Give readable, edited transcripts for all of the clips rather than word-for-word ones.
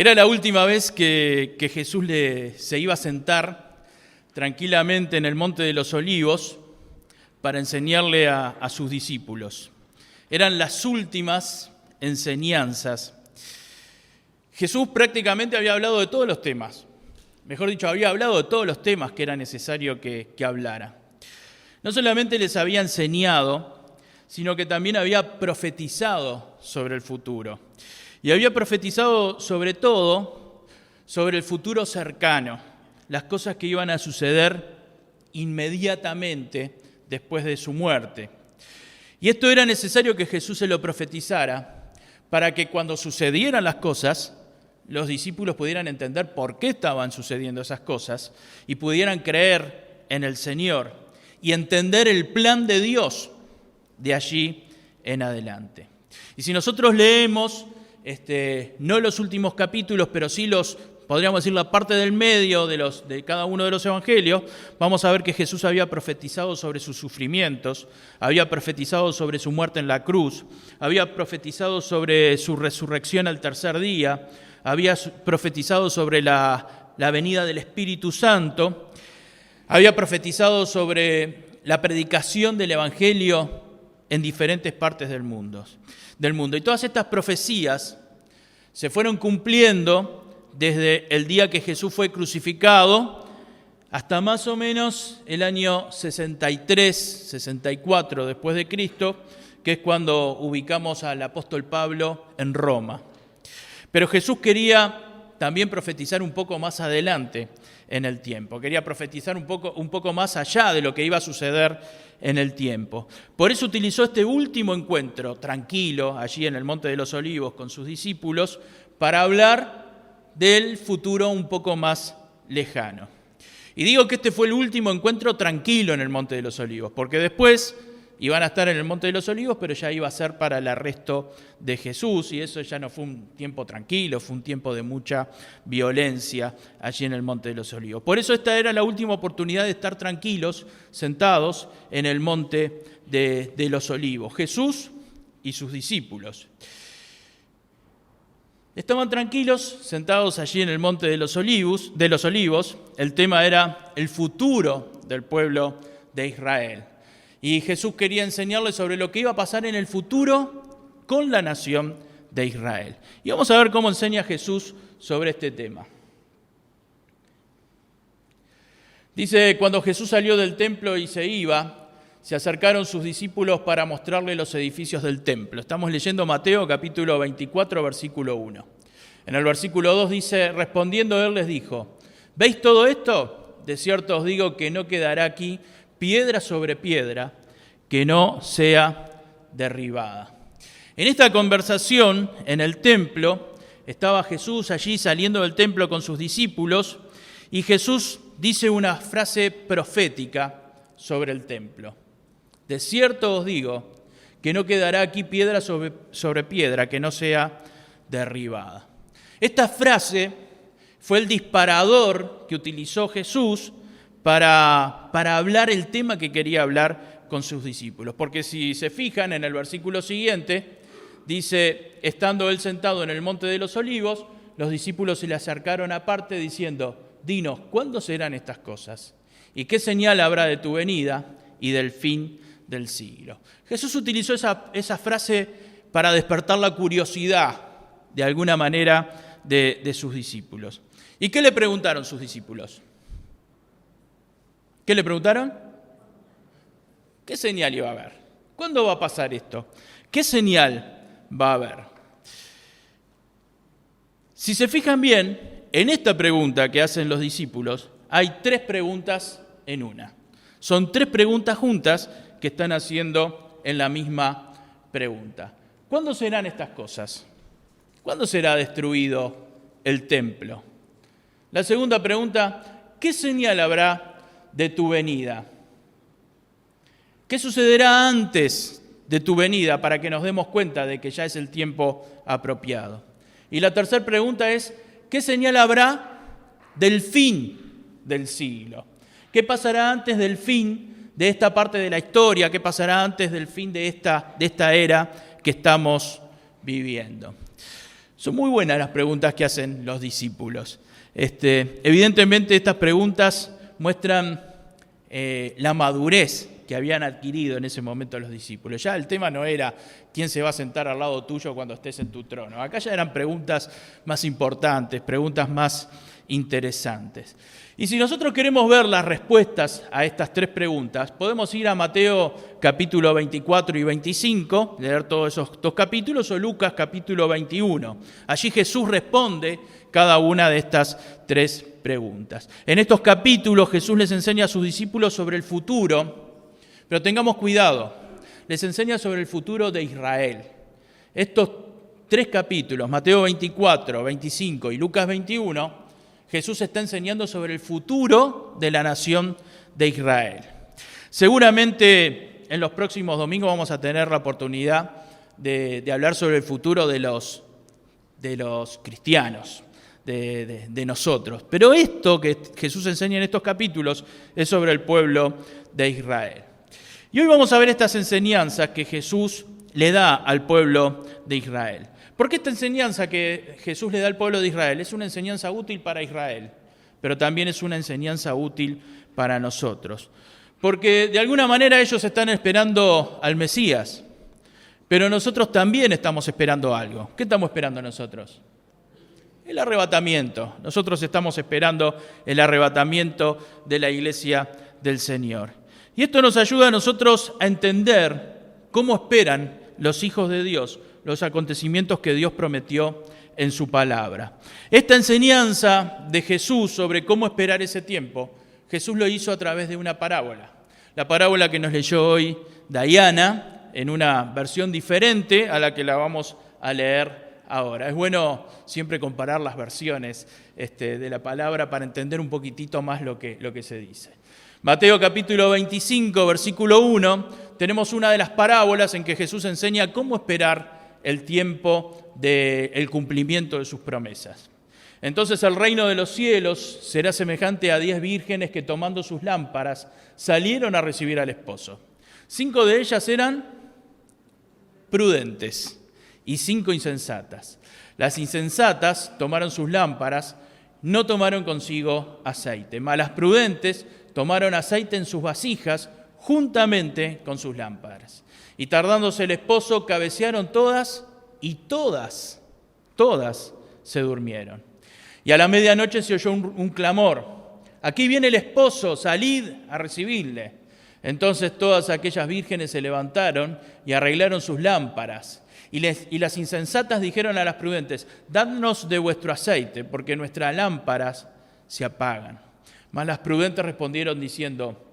Era la última vez que Jesús se iba a sentar tranquilamente en el Monte de los Olivos para enseñarle a sus discípulos. Eran las últimas enseñanzas. Jesús prácticamente había hablado de todos los temas. Mejor dicho, había hablado de todos los temas que era necesario que hablara. No solamente les había enseñado, sino que también había profetizado sobre el futuro. Y había profetizado sobre todo sobre el futuro cercano, las cosas que iban a suceder inmediatamente después de su muerte. Y esto era necesario que Jesús se lo profetizara para que cuando sucedieran las cosas, los discípulos pudieran entender por qué estaban sucediendo esas cosas y pudieran creer en el Señor y entender el plan de Dios de allí en adelante. Y si nosotros leemos, no los últimos capítulos, pero sí podríamos decir la parte del medio de cada uno de los evangelios, vamos a ver que Jesús había profetizado sobre sus sufrimientos, había profetizado sobre su muerte en la cruz, había profetizado sobre su resurrección al tercer día, había profetizado sobre la venida del Espíritu Santo, había profetizado sobre la predicación del evangelio en diferentes partes del mundo. Y todas estas profecías se fueron cumpliendo desde el día que Jesús fue crucificado hasta más o menos el año 63, 64 después de Cristo, que es cuando ubicamos al apóstol Pablo en Roma. Pero Jesús quería también profetizar un poco más adelante en el tiempo. Quería profetizar un poco más allá de lo que iba a suceder en el tiempo. Por eso utilizó este último encuentro tranquilo allí en el Monte de los Olivos con sus discípulos para hablar del futuro un poco más lejano. Y digo que este fue el último encuentro tranquilo en el Monte de los Olivos, porque después iban a estar en el Monte de los Olivos, pero ya iba a ser para el arresto de Jesús, y eso ya no fue un tiempo tranquilo, fue un tiempo de mucha violencia allí en el Monte de los Olivos. Por eso esta era la última oportunidad de estar tranquilos, sentados en el Monte de los Olivos, Jesús y sus discípulos. Estaban tranquilos, sentados allí en el Monte de los Olivos. El tema era el futuro del pueblo de Israel. Y Jesús quería enseñarles sobre lo que iba a pasar en el futuro con la nación de Israel. Y vamos a ver cómo enseña Jesús sobre este tema. Dice, cuando Jesús salió del templo y se iba, se acercaron sus discípulos para mostrarle los edificios del templo. Estamos leyendo Mateo capítulo 24, versículo 1. En el versículo 2 dice, respondiendo él les dijo, ¿veis todo esto? De cierto os digo que no quedará aquí piedra sobre piedra que no sea derribada. En esta conversación en el templo, estaba Jesús allí saliendo del templo con sus discípulos y Jesús dice una frase profética sobre el templo. De cierto os digo que no quedará aquí piedra sobre piedra que no sea derribada. Esta frase fue el disparador que utilizó Jesús para hablar el tema que quería hablar con sus discípulos. Porque si se fijan en el versículo siguiente, dice, estando él sentado en el Monte de los Olivos, los discípulos se le acercaron aparte diciendo, dinos, ¿cuándo serán estas cosas? ¿Y qué señal habrá de tu venida y del fin del siglo? Jesús utilizó esa frase para despertar la curiosidad, de alguna manera, de sus discípulos. ¿Y qué le preguntaron sus discípulos? ¿Qué le preguntaron? ¿Qué señal iba a haber? ¿Cuándo va a pasar esto? ¿Qué señal va a haber? Si se fijan bien, en esta pregunta que hacen los discípulos, hay tres preguntas en una. Son tres preguntas juntas que están haciendo en la misma pregunta. ¿Cuándo serán estas cosas? ¿Cuándo será destruido el templo? La segunda pregunta, ¿qué señal habrá de tu venida? ¿Qué sucederá antes de tu venida para que nos demos cuenta de que ya es el tiempo apropiado? Y la tercera pregunta es, ¿qué señal habrá del fin del siglo? ¿Qué pasará antes del fin de esta parte de la historia? ¿Qué pasará antes del fin de esta era que estamos viviendo? Son muy buenas las preguntas que hacen los discípulos. Evidentemente estas preguntas muestran la madurez que habían adquirido en ese momento los discípulos. Ya el tema no era quién se va a sentar al lado tuyo cuando estés en tu trono. Acá ya eran preguntas más importantes, preguntas más interesantes. Y si nosotros queremos ver las respuestas a estas tres preguntas, podemos ir a Mateo capítulo 24 y 25, leer todos esos dos capítulos, o Lucas capítulo 21. Allí Jesús responde cada una de estas tres preguntas. En estos capítulos Jesús les enseña a sus discípulos sobre el futuro, pero tengamos cuidado, les enseña sobre el futuro de Israel. Estos tres capítulos, Mateo 24, 25 y Lucas 21, Jesús está enseñando sobre el futuro de la nación de Israel. Seguramente en los próximos domingos vamos a tener la oportunidad de hablar sobre el futuro de los cristianos, de nosotros. Pero esto que Jesús enseña en estos capítulos es sobre el pueblo de Israel. Y hoy vamos a ver estas enseñanzas que Jesús le da al pueblo de Israel. ¿Por qué esta enseñanza que Jesús le da al pueblo de Israel? Es una enseñanza útil para Israel, pero también es una enseñanza útil para nosotros. Porque de alguna manera ellos están esperando al Mesías, pero nosotros también estamos esperando algo. ¿Qué estamos esperando nosotros? El arrebatamiento. Nosotros estamos esperando el arrebatamiento de la iglesia del Señor. Y esto nos ayuda a nosotros a entender cómo esperan los hijos de Dios los acontecimientos que Dios prometió en su palabra. Esta enseñanza de Jesús sobre cómo esperar ese tiempo, Jesús lo hizo a través de una parábola. La parábola que nos leyó hoy Diana, en una versión diferente a la que la vamos a leer ahora. Es bueno siempre comparar las versiones de la palabra para entender un poquitito más lo que se dice. Mateo capítulo 25, versículo 1, tenemos una de las parábolas en que Jesús enseña cómo esperar el tiempo del cumplimiento de sus promesas. Entonces el reino de los cielos será semejante a 10 vírgenes que tomando sus lámparas salieron a recibir al esposo. 5 de ellas eran prudentes y 5 insensatas. Las insensatas tomaron sus lámparas, no tomaron consigo aceite, mas las prudentes tomaron aceite en sus vasijas juntamente con sus lámparas. Y tardándose el esposo, cabecearon todas y todas se durmieron. Y a la medianoche se oyó un clamor. Aquí viene el esposo, salid a recibirle. Entonces todas aquellas vírgenes se levantaron y arreglaron sus lámparas. Y las insensatas dijeron a las prudentes, dadnos de vuestro aceite, porque nuestras lámparas se apagan. Mas las prudentes respondieron diciendo,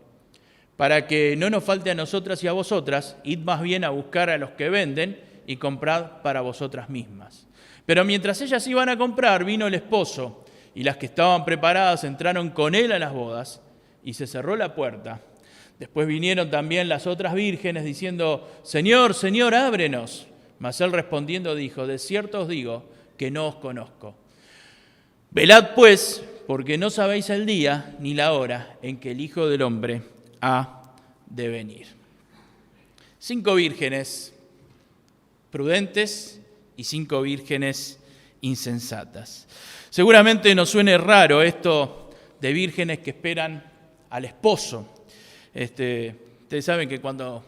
para que no nos falte a nosotras y a vosotras, id más bien a buscar a los que venden y comprad para vosotras mismas. Pero mientras ellas iban a comprar, vino el esposo, y las que estaban preparadas entraron con él a las bodas, y se cerró la puerta. Después vinieron también las otras vírgenes diciendo, Señor, Señor, ábrenos. Mas él respondiendo dijo, de cierto os digo que no os conozco. Velad pues, porque no sabéis el día ni la hora en que el Hijo del Hombre ha de venir. 5 vírgenes prudentes y 5 vírgenes insensatas. Seguramente nos suene raro esto de vírgenes que esperan al esposo. Ustedes saben que cuando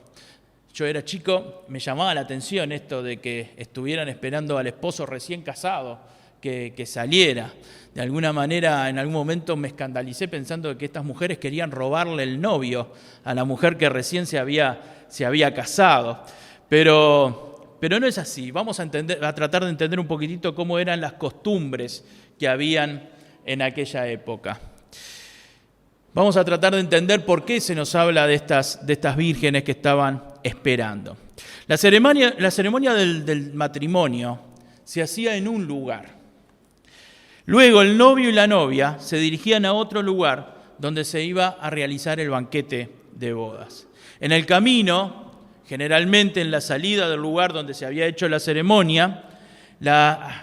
yo era chico me llamaba la atención esto de que estuvieran esperando al esposo recién casado que saliera. De alguna manera, en algún momento me escandalicé pensando que estas mujeres querían robarle el novio a la mujer que recién se había casado. Pero no es así. Vamos a tratar de entender un poquitito cómo eran las costumbres que habían en aquella época. Vamos a tratar de entender por qué se nos habla de estas vírgenes que estaban esperando. La ceremonia del matrimonio se hacía en un lugar. Luego el novio y la novia se dirigían a otro lugar donde se iba a realizar el banquete de bodas. En el camino, generalmente en la salida del lugar donde se había hecho la ceremonia,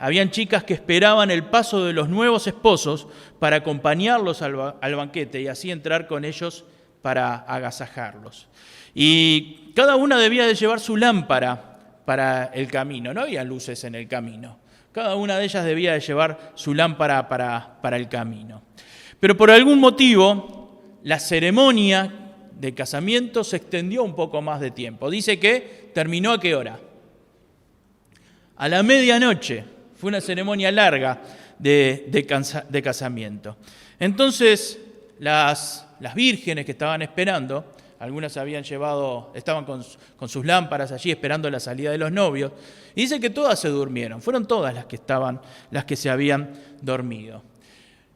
habían chicas que esperaban el paso de los nuevos esposos para acompañarlos al banquete y así entrar con ellos para agasajarlos. Y cada una debía de llevar su lámpara para el camino, no había luces en el camino. Cada una de ellas debía de llevar su lámpara para el camino. Pero por algún motivo, la ceremonia de casamiento se extendió un poco más de tiempo. Dice que terminó ¿a qué hora? A la medianoche. Fue una ceremonia larga de casamiento. Entonces, las vírgenes que estaban esperando, algunas estaban con sus lámparas allí esperando la salida de los novios, y dice que todas se durmieron, fueron todas las que se habían dormido.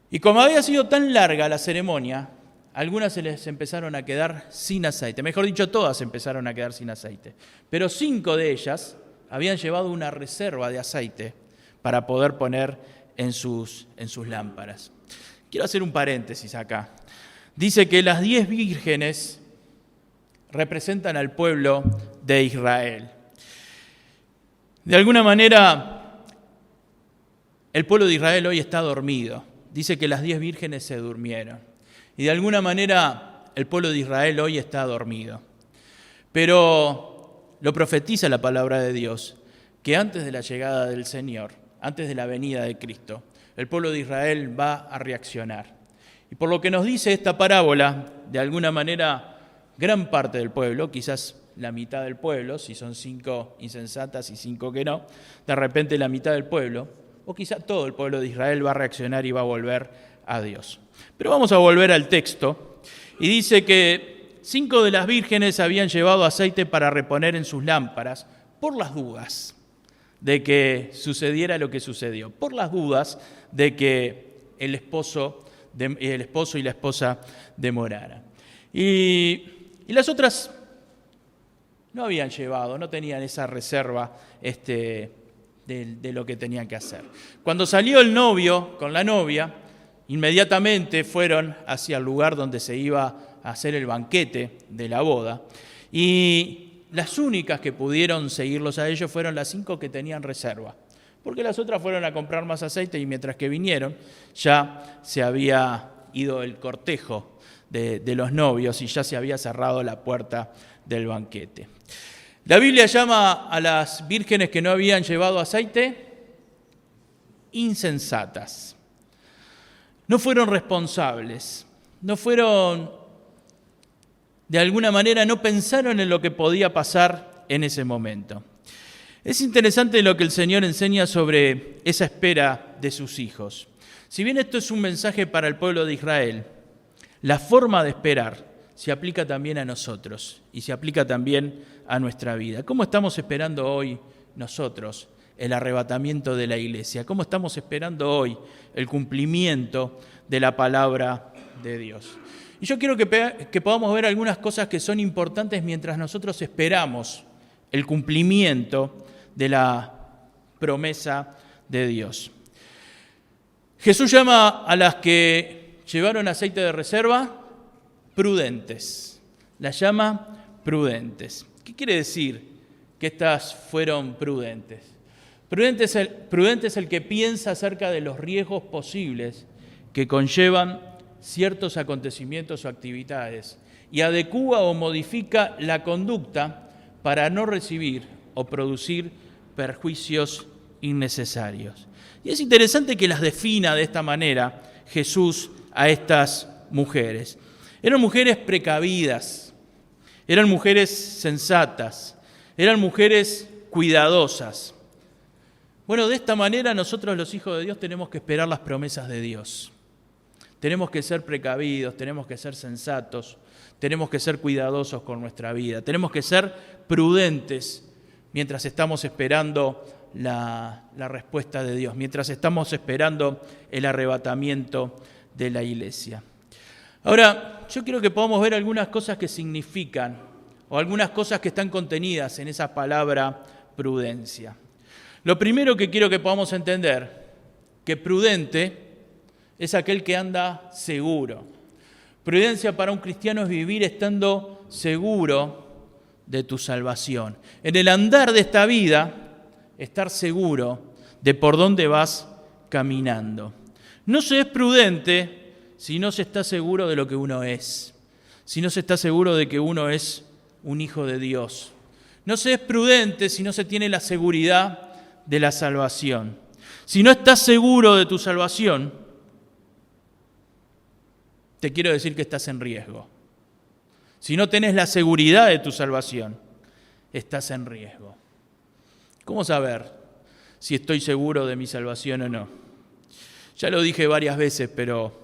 Y como había sido tan larga la ceremonia, algunas se les empezaron a quedar sin aceite, mejor dicho, todas empezaron a quedar sin aceite, pero 5 de ellas habían llevado una reserva de aceite para poder poner en sus lámparas. Quiero hacer un paréntesis acá. Dice que las 10 vírgenes representan al pueblo de Israel. De alguna manera, el pueblo de Israel hoy está dormido. Dice que las 10 vírgenes se durmieron. Y de alguna manera, el pueblo de Israel hoy está dormido. Pero lo profetiza la palabra de Dios, que antes de la llegada del Señor, antes de la venida de Cristo, el pueblo de Israel va a reaccionar. Y por lo que nos dice esta parábola, de alguna manera, gran parte del pueblo, quizás la mitad del pueblo, si son 5 insensatas y 5 que no, de repente la mitad del pueblo, o quizá todo el pueblo de Israel va a reaccionar y va a volver a Dios. Pero vamos a volver al texto, y dice que 5 de las vírgenes habían llevado aceite para reponer en sus lámparas, por las dudas de que sucediera lo que sucedió, por las dudas de que el esposo y la esposa demoraran. Y las otras no habían llevado, no tenían esa reserva de lo que tenían que hacer. Cuando salió el novio con la novia, inmediatamente fueron hacia el lugar donde se iba a hacer el banquete de la boda, y las únicas que pudieron seguirlos a ellos fueron las 5 que tenían reserva, porque las otras fueron a comprar más aceite y mientras que vinieron ya se había ido el cortejo de los novios y ya se había cerrado la puerta del banquete. La Biblia llama a las vírgenes que no habían llevado aceite insensatas. No fueron responsables, de alguna manera no pensaron en lo que podía pasar en ese momento. Es interesante lo que el Señor enseña sobre esa espera de sus hijos. Si bien esto es un mensaje para el pueblo de Israel, la forma de esperar se aplica también a nosotros y se aplica también a nuestra vida. ¿Cómo estamos esperando hoy nosotros el arrebatamiento de la iglesia? ¿Cómo estamos esperando hoy el cumplimiento de la palabra de Dios? Y yo quiero que podamos ver algunas cosas que son importantes mientras nosotros esperamos el cumplimiento de la promesa de Dios. Jesús llama a las que llevaron aceite de reserva prudentes. Las llama prudentes. ¿Qué quiere decir que estas fueron prudentes? Prudente es el que piensa acerca de los riesgos posibles que conllevan ciertos acontecimientos o actividades y adecúa o modifica la conducta para no recibir o producir perjuicios innecesarios. Y es interesante que las defina de esta manera Jesús a estas mujeres. Eran mujeres precavidas, eran mujeres sensatas, eran mujeres cuidadosas. Bueno, de esta manera nosotros los hijos de Dios tenemos que esperar las promesas de Dios. Tenemos que ser precavidos, tenemos que ser sensatos, tenemos que ser cuidadosos con nuestra vida, tenemos que ser prudentes mientras estamos esperando la respuesta de Dios, mientras estamos esperando el arrebatamiento de la iglesia. Ahora, yo quiero que podamos ver algunas cosas que significan o algunas cosas que están contenidas en esa palabra prudencia. Lo primero que quiero que podamos entender, que prudente es aquel que anda seguro. Prudencia para un cristiano es vivir estando seguro de tu salvación. En el andar de esta vida, estar seguro de por dónde vas caminando. No se es prudente si no se está seguro de lo que uno es, si no se está seguro de que uno es un hijo de Dios. No se es prudente si no se tiene la seguridad de la salvación. Si no estás seguro de tu salvación, te quiero decir que estás en riesgo. Si no tenés la seguridad de tu salvación, estás en riesgo. ¿Cómo saber si estoy seguro de mi salvación o no? Ya lo dije varias veces, pero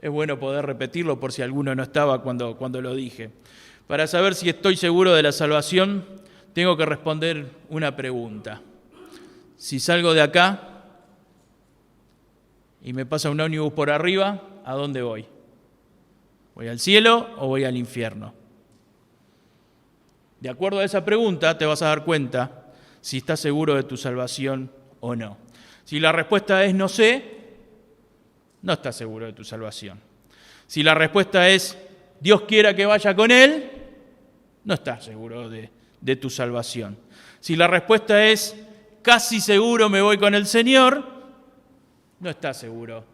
es bueno poder repetirlo por si alguno no estaba cuando lo dije. Para saber si estoy seguro de la salvación, tengo que responder una pregunta. Si salgo de acá y me pasa un ómnibus por arriba, ¿a dónde voy? ¿Voy al cielo o voy al infierno? De acuerdo a esa pregunta te vas a dar cuenta si estás seguro de tu salvación o no. Si la respuesta es no sé, no estás seguro de tu salvación. Si la respuesta es Dios quiera que vaya con Él, no estás seguro de tu salvación. Si la respuesta es casi seguro me voy con el Señor, no estás seguro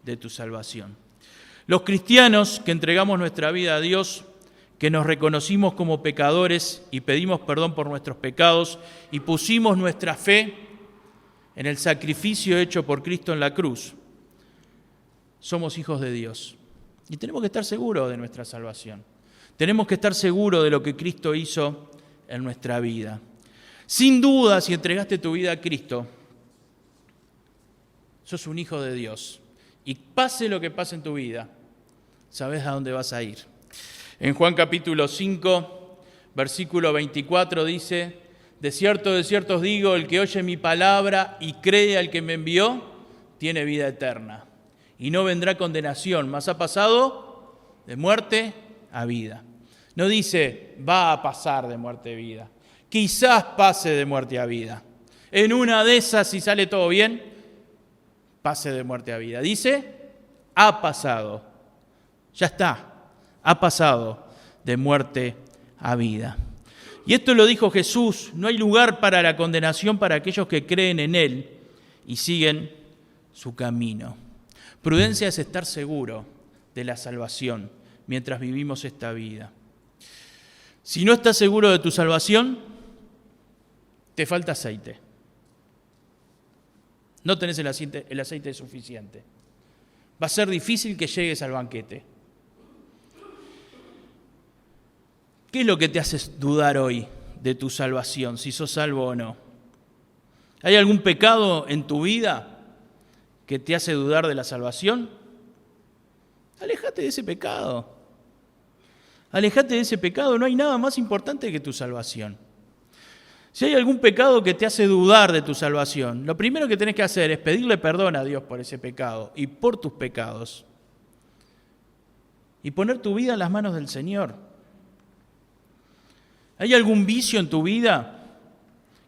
de tu salvación. Los cristianos que entregamos nuestra vida a Dios, que nos reconocimos como pecadores y pedimos perdón por nuestros pecados y pusimos nuestra fe en el sacrificio hecho por Cristo en la cruz, somos hijos de Dios. Y tenemos que estar seguros de nuestra salvación. Tenemos que estar seguros de lo que Cristo hizo en nuestra vida. Sin duda, si entregaste tu vida a Cristo, sos un hijo de Dios. Y pase lo que pase en tu vida, sabes a dónde vas a ir. En Juan capítulo 5, versículo 24 dice: de cierto os digo, el que oye mi palabra y cree al que me envió, tiene vida eterna. Y no vendrá condenación, mas ha pasado de muerte a vida. No dice, va a pasar de muerte a vida. Quizás pase de muerte a vida. En una de esas, si sale todo bien, pase de muerte a vida. Dice, ha pasado. Ya está. Ha pasado de muerte a vida. Y esto lo dijo Jesús, no hay lugar para la condenación para aquellos que creen en Él y siguen su camino. Prudencia es estar seguro de la salvación mientras vivimos esta vida. Si no estás seguro de tu salvación, te falta aceite. No tenés el aceite suficiente. Va a ser difícil que llegues al banquete. ¿Qué es lo que te hace dudar hoy de tu salvación, si sos salvo o no? ¿Hay algún pecado en tu vida que te hace dudar de la salvación? Alejate de ese pecado. Alejate de ese pecado. No hay nada más importante que tu salvación. Si hay algún pecado que te hace dudar de tu salvación, lo primero que tenés que hacer es pedirle perdón a Dios por ese pecado y por tus pecados. Y poner tu vida en las manos del Señor. ¿Hay algún vicio en tu vida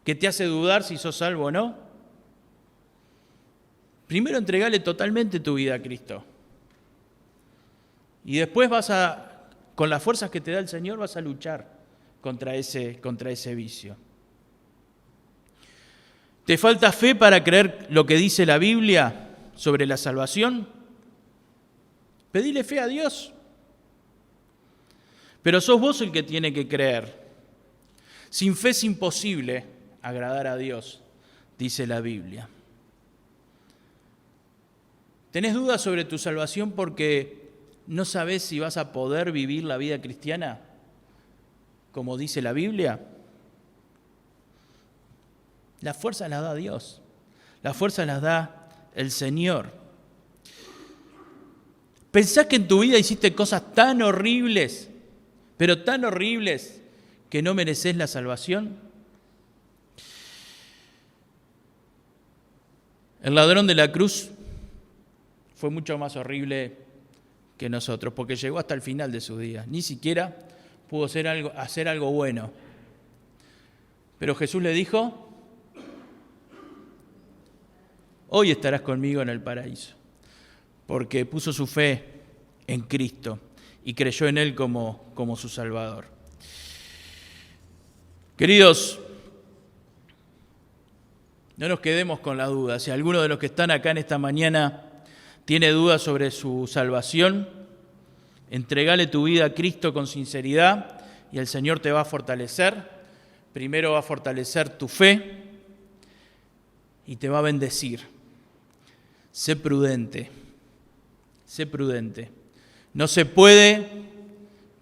que te hace dudar si sos salvo o no? Primero entregale totalmente tu vida a Cristo. Y después con las fuerzas que te da el Señor, vas a luchar contra ese vicio. ¿Te falta fe para creer lo que dice la Biblia sobre la salvación? Pedile fe a Dios. Pero sos vos el que tiene que creer. Sin fe es imposible agradar a Dios, dice la Biblia. ¿Tenés dudas sobre tu salvación porque no sabés si vas a poder vivir la vida cristiana como dice la Biblia? Las fuerzas las da Dios. Las fuerzas las da el Señor. ¿Pensás que en tu vida hiciste cosas tan horribles, pero tan horribles, que no mereces la salvación? El ladrón de la cruz fue mucho más horrible que nosotros, porque llegó hasta el final de sus días. Ni siquiera pudo hacer algo bueno. Pero Jesús le dijo, hoy estarás conmigo en el paraíso, porque puso su fe en Cristo y creyó en Él como su Salvador. Queridos, no nos quedemos con la duda. Si alguno de los que están acá en esta mañana tiene dudas sobre su salvación, entregale tu vida a Cristo con sinceridad y el Señor te va a fortalecer. Primero va a fortalecer tu fe y te va a bendecir. Sé prudente, sé prudente. No se puede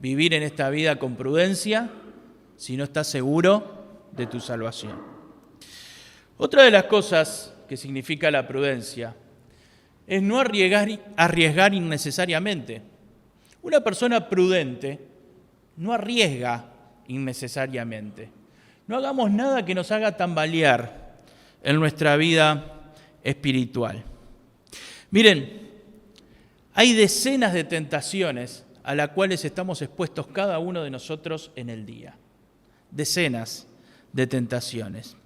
vivir en esta vida con prudencia si no estás seguro de tu salvación. Otra de las cosas que significa la prudencia es no arriesgar innecesariamente. Una persona prudente no arriesga innecesariamente. No hagamos nada que nos haga tambalear en nuestra vida espiritual. Miren, hay decenas de tentaciones a las cuales estamos expuestos cada uno de nosotros en el día. Decenas de tentaciones.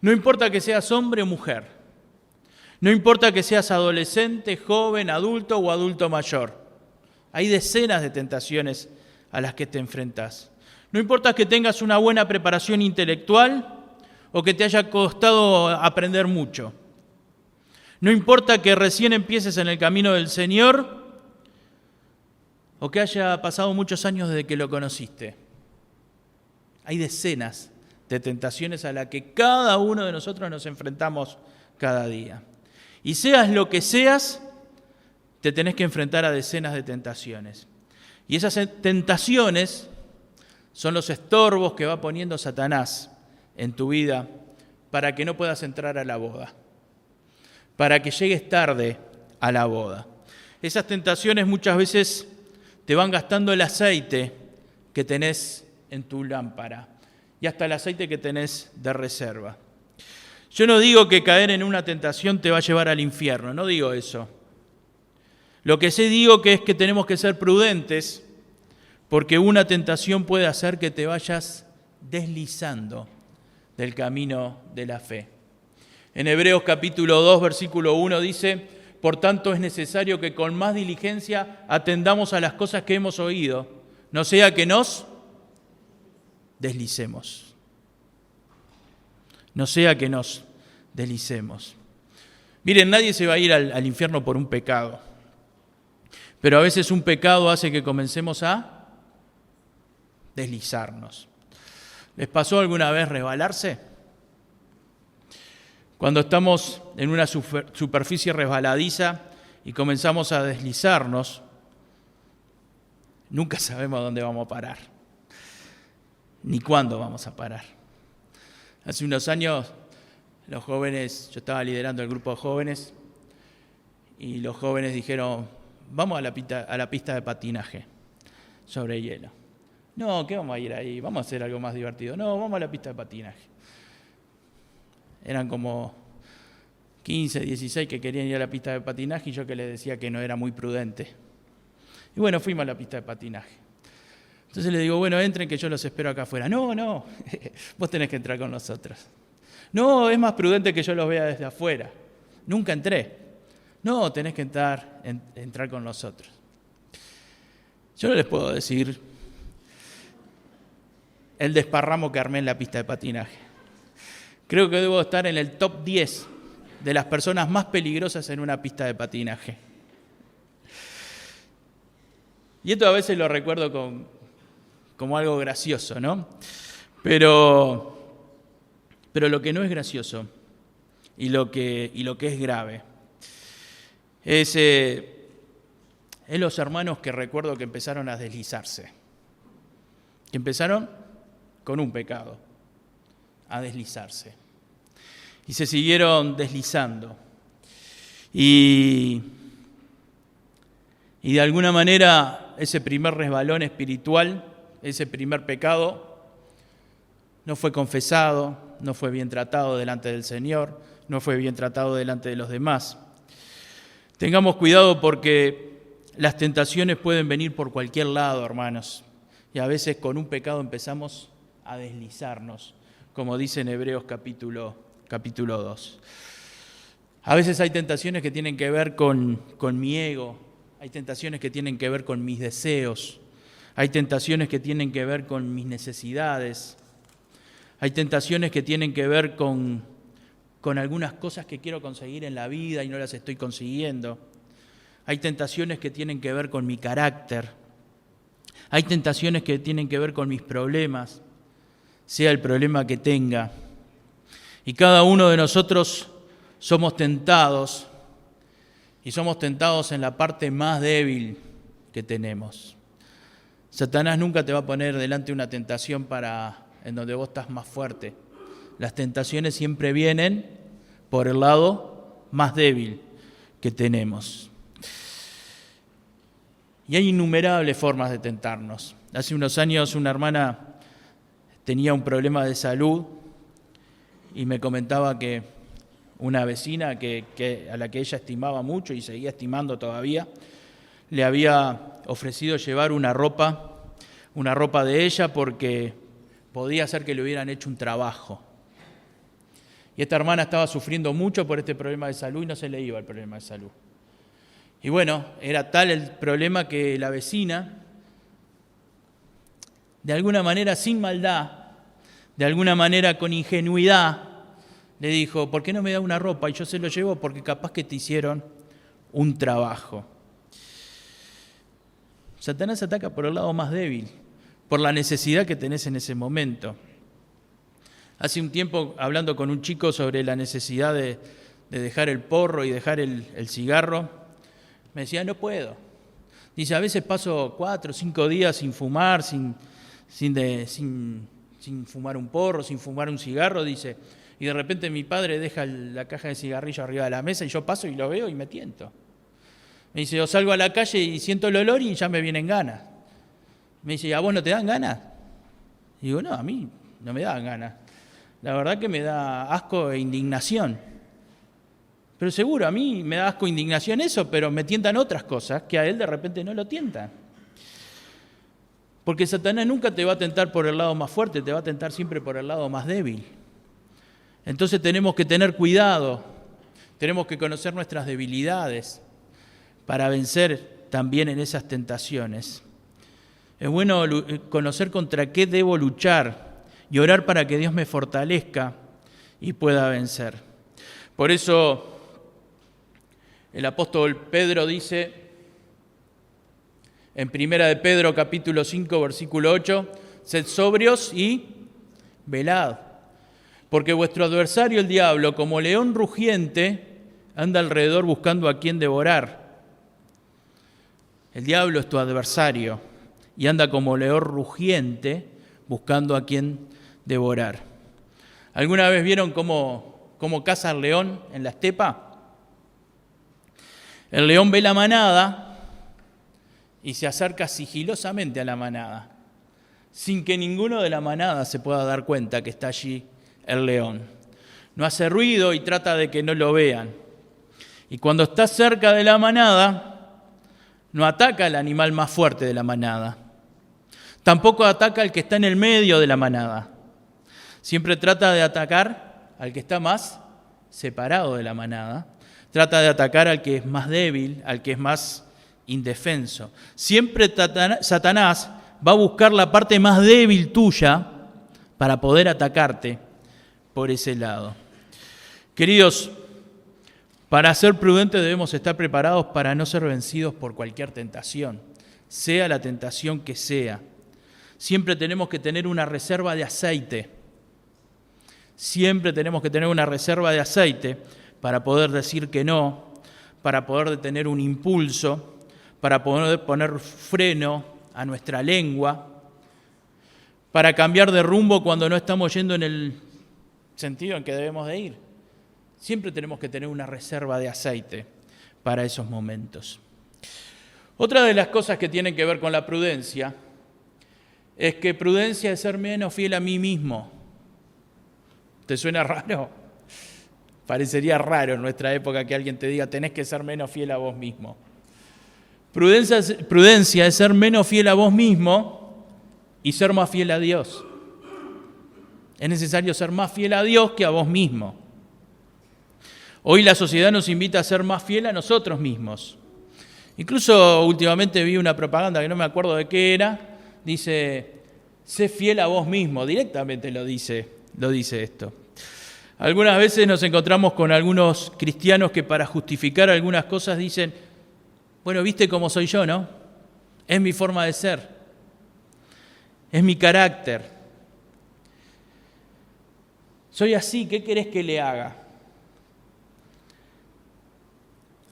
No importa que seas hombre o mujer. No importa que seas adolescente, joven, adulto o adulto mayor. Hay decenas de tentaciones a las que te enfrentas. No importa que tengas una buena preparación intelectual o que te haya costado aprender mucho. No importa que recién empieces en el camino del Señor o que haya pasado muchos años desde que lo conociste. Hay decenas de tentaciones a las que cada uno de nosotros nos enfrentamos cada día. Y seas lo que seas, te tenés que enfrentar a decenas de tentaciones. Y esas tentaciones son los estorbos que va poniendo Satanás en tu vida para que no puedas entrar a la boda, para que llegues tarde a la boda. Esas tentaciones muchas veces te van gastando el aceite que tenés en tu lámpara y hasta el aceite que tenés de reserva. Yo no digo que caer en una tentación te va a llevar al infierno, no digo eso. Lo que sí digo que es que tenemos que ser prudentes porque una tentación puede hacer que te vayas deslizando del camino de la fe. En Hebreos capítulo 2, versículo 1 dice: por tanto es necesario que con más diligencia atendamos a las cosas que hemos oído, no sea que nos deslicemos. No sea que nos deslicemos. Miren, nadie se va a ir al infierno por un pecado, pero a veces un pecado hace que comencemos a deslizarnos. ¿Les pasó alguna vez resbalarse? Cuando estamos en una superficie resbaladiza y comenzamos a deslizarnos, nunca sabemos dónde vamos a parar, ni cuándo vamos a parar. Hace unos años, los jóvenes, yo estaba liderando el grupo de jóvenes, y los jóvenes dijeron: vamos a la pista de patinaje sobre hielo. No, ¿qué vamos a ir ahí? Vamos a hacer algo más divertido. No, vamos a la pista de patinaje. Eran como 15, 16 que querían ir a la pista de patinaje y yo que les decía que no era muy prudente. Y bueno, fuimos a la pista de patinaje. Entonces le digo: bueno, entren que yo los espero acá afuera. No, vos tenés que entrar con nosotros. No, es más prudente que yo los vea desde afuera. Nunca entré. No, tenés que entrar con nosotros. Yo no les puedo decir el desparramo que armé en la pista de patinaje. Creo que debo estar en el top 10 de las personas más peligrosas en una pista de patinaje. Y esto a veces lo recuerdo como algo gracioso, ¿no? Pero lo que no es gracioso y lo que es grave es los hermanos que recuerdo que empezaron a deslizarse, que empezaron con un pecado, a deslizarse. Y se siguieron deslizando. Y de alguna manera ese primer resbalón espiritual, ese primer pecado, no fue confesado, no fue bien tratado delante del Señor, no fue bien tratado delante de los demás. Tengamos cuidado porque las tentaciones pueden venir por cualquier lado, hermanos. Y a veces con un pecado empezamos a deslizarnos, como dice en Hebreos capítulo 2. A veces hay tentaciones que tienen que ver con mi ego, hay tentaciones que tienen que ver con mis deseos, hay tentaciones que tienen que ver con mis necesidades, hay tentaciones que tienen que ver con algunas cosas que quiero conseguir en la vida y no las estoy consiguiendo. Hay tentaciones que tienen que ver con mi carácter, hay tentaciones que tienen que ver con mis problemas, sea el problema que tenga. Y cada uno de nosotros somos tentados, y somos tentados en la parte más débil que tenemos. Satanás nunca te va a poner delante una tentación en donde vos estás más fuerte. Las tentaciones siempre vienen por el lado más débil que tenemos. Y hay innumerables formas de tentarnos. Hace unos años una hermana tenía un problema de salud y me comentaba que una vecina a la que ella estimaba mucho y seguía estimando todavía, le había ofrecido llevar una ropa de ella porque podía ser que le hubieran hecho un trabajo. Y esta hermana estaba sufriendo mucho por este problema de salud y no se le iba el problema de salud. Y bueno, era tal el problema que la vecina, de alguna manera sin maldad, de alguna manera con ingenuidad, le dijo, ¿por qué no me da una ropa? Y yo se lo llevo porque capaz que te hicieron un trabajo. Satanás ataca por el lado más débil, por la necesidad que tenés en ese momento. Hace un tiempo, hablando con un chico sobre la necesidad de dejar el porro y dejar el cigarro, me decía, no puedo. Dice, a veces paso 4 o 5 días sin fumar, sin fumar un porro, sin fumar un cigarro, dice, y de repente mi padre deja la caja de cigarrillo arriba de la mesa y yo paso y lo veo y me tiento. Me dice, yo salgo a la calle y siento el olor y ya me vienen ganas. Me dice, ¿a vos no te dan ganas? Y digo, no, a mí no me dan ganas. La verdad que me da asco e indignación. Pero seguro, a mí me da asco e indignación eso, pero me tientan otras cosas que a él de repente no lo tientan. Porque Satanás nunca te va a tentar por el lado más fuerte, te va a tentar siempre por el lado más débil. Entonces tenemos que tener cuidado, tenemos que conocer nuestras debilidades para vencer también en esas tentaciones. Es bueno conocer contra qué debo luchar y orar para que Dios me fortalezca y pueda vencer. Por eso el apóstol Pedro dice en 1 de Pedro capítulo 5 versículo 8, sed sobrios y velad, porque vuestro adversario el diablo, como león rugiente, anda alrededor buscando a quien devorar. El diablo es tu adversario y anda como león rugiente buscando a quien devorar. ¿Alguna vez vieron cómo caza el león en la estepa? El león ve la manada y se acerca sigilosamente a la manada, sin que ninguno de la manada se pueda dar cuenta que está allí el león. No hace ruido y trata de que no lo vean. Y cuando está cerca de la manada, no ataca al animal más fuerte de la manada. Tampoco ataca al que está en el medio de la manada. Siempre trata de atacar al que está más separado de la manada. Trata de atacar al que es más débil, al que es más indefenso. Siempre Satanás va a buscar la parte más débil tuya para poder atacarte por ese lado. Queridos, para ser prudentes debemos estar preparados para no ser vencidos por cualquier tentación, sea la tentación que sea. Siempre tenemos que tener una reserva de aceite. Siempre tenemos que tener una reserva de aceite para poder decir que no, para poder detener un impulso, para poder poner freno a nuestra lengua, para cambiar de rumbo cuando no estamos yendo en el sentido en que debemos de ir. Siempre tenemos que tener una reserva de aceite para esos momentos. Otra de las cosas que tienen que ver con la prudencia es que prudencia es ser menos fiel a mí mismo. ¿Te suena raro? Parecería raro en nuestra época que alguien te diga tenés que ser menos fiel a vos mismo. Prudencia es ser menos fiel a vos mismo y ser más fiel a Dios. Es necesario ser más fiel a Dios que a vos mismo. Hoy la sociedad nos invita a ser más fiel a nosotros mismos. Incluso últimamente vi una propaganda que no me acuerdo de qué era, dice, sé fiel a vos mismo, directamente lo dice esto. Algunas veces nos encontramos con algunos cristianos que para justificar algunas cosas dicen, bueno, viste cómo soy yo, ¿no? Es mi forma de ser, es mi carácter. Soy así, ¿qué querés que le haga?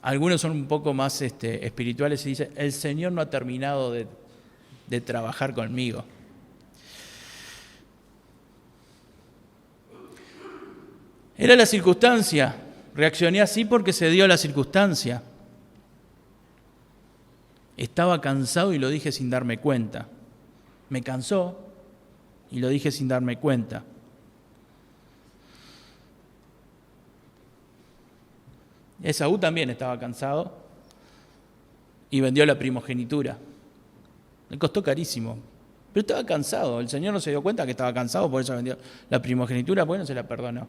Algunos son un poco más espirituales y dicen, el Señor no ha terminado de trabajar conmigo. Era la circunstancia. Reaccioné así porque se dio la circunstancia. Estaba cansado y lo dije sin darme cuenta. Me cansó y lo dije sin darme cuenta. Esaú también estaba cansado y vendió la primogenitura. Le costó carísimo, pero estaba cansado. El Señor no se dio cuenta que estaba cansado, por eso vendió la primogenitura, pues no se la perdonó.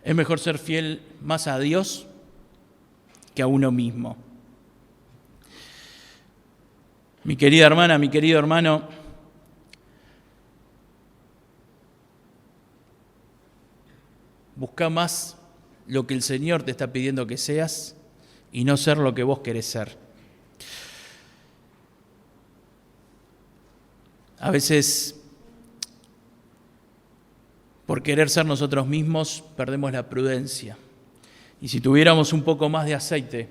Es mejor ser fiel más a Dios que a uno mismo. Mi querida hermana, mi querido hermano, busca más lo que el Señor te está pidiendo que seas y no ser lo que vos querés ser. A veces, por querer ser nosotros mismos, perdemos la prudencia. Y si tuviéramos un poco más de aceite,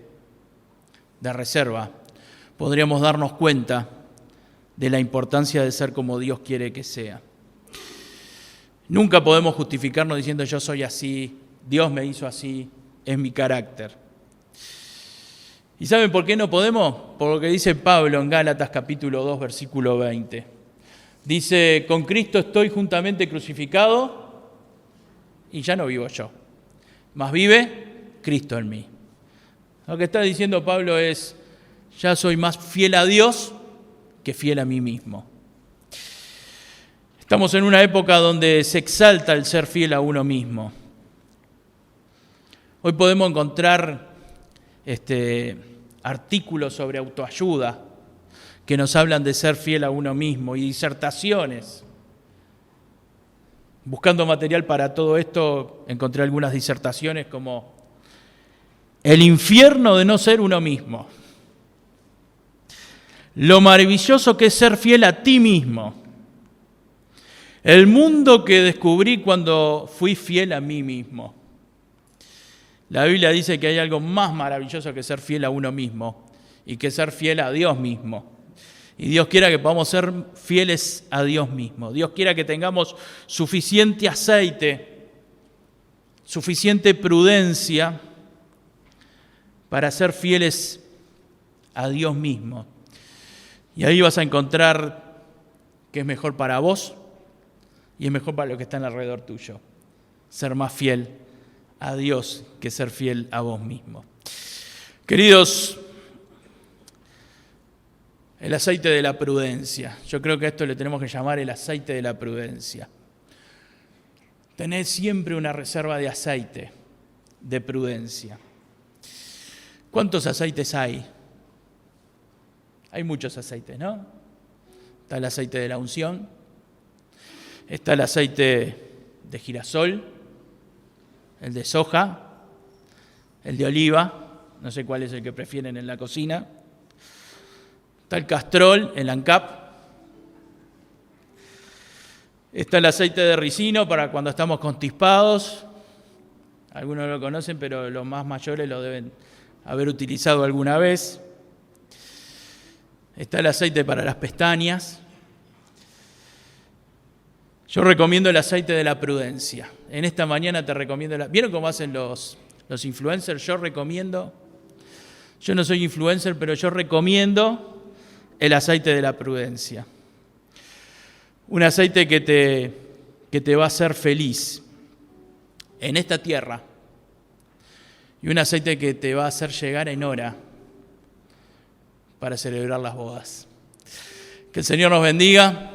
de reserva, podríamos darnos cuenta de la importancia de ser como Dios quiere que sea. Nunca podemos justificarnos diciendo yo soy así, Dios me hizo así, es mi carácter. ¿Y saben por qué no podemos? Por lo que dice Pablo en Gálatas capítulo 2, versículo 20. Dice, con Cristo estoy juntamente crucificado y ya no vivo yo, mas vive Cristo en mí. Lo que está diciendo Pablo es, ya soy más fiel a Dios que fiel a mí mismo. Estamos en una época donde se exalta el ser fiel a uno mismo. Hoy podemos encontrar artículos sobre autoayuda que nos hablan de ser fiel a uno mismo y disertaciones. Buscando material para todo esto, encontré algunas disertaciones como el infierno de no ser uno mismo, lo maravilloso que es ser fiel a ti mismo, el mundo que descubrí cuando fui fiel a mí mismo. La Biblia dice que hay algo más maravilloso que ser fiel a uno mismo y que ser fiel a Dios mismo. Y Dios quiera que podamos ser fieles a Dios mismo. Dios quiera que tengamos suficiente aceite, suficiente prudencia para ser fieles a Dios mismo. Y ahí vas a encontrar que es mejor para vos y es mejor para los que están alrededor tuyo. Ser más fiel a Dios que ser fiel a vos mismo. Queridos, el aceite de la prudencia. Yo creo que a esto le tenemos que llamar el aceite de la prudencia. Tened siempre una reserva de aceite, de prudencia. ¿Cuántos aceites hay? Hay muchos aceites, ¿no? Está el aceite de la unción, está el aceite de girasol, el de soja, el de oliva, no sé cuál es el que prefieren en la cocina. Está el castrol, el ANCAP. Está el aceite de ricino para cuando estamos constipados. Algunos lo conocen, pero los más mayores lo deben haber utilizado alguna vez. Está el aceite para las pestañas. Yo recomiendo el aceite de la prudencia. En esta mañana te recomiendo... ¿Vieron cómo hacen los influencers? Yo no soy influencer, pero yo recomiendo el aceite de la prudencia. Un aceite que te va a hacer feliz en esta tierra. Y un aceite que te va a hacer llegar en hora para celebrar las bodas. Que el Señor nos bendiga.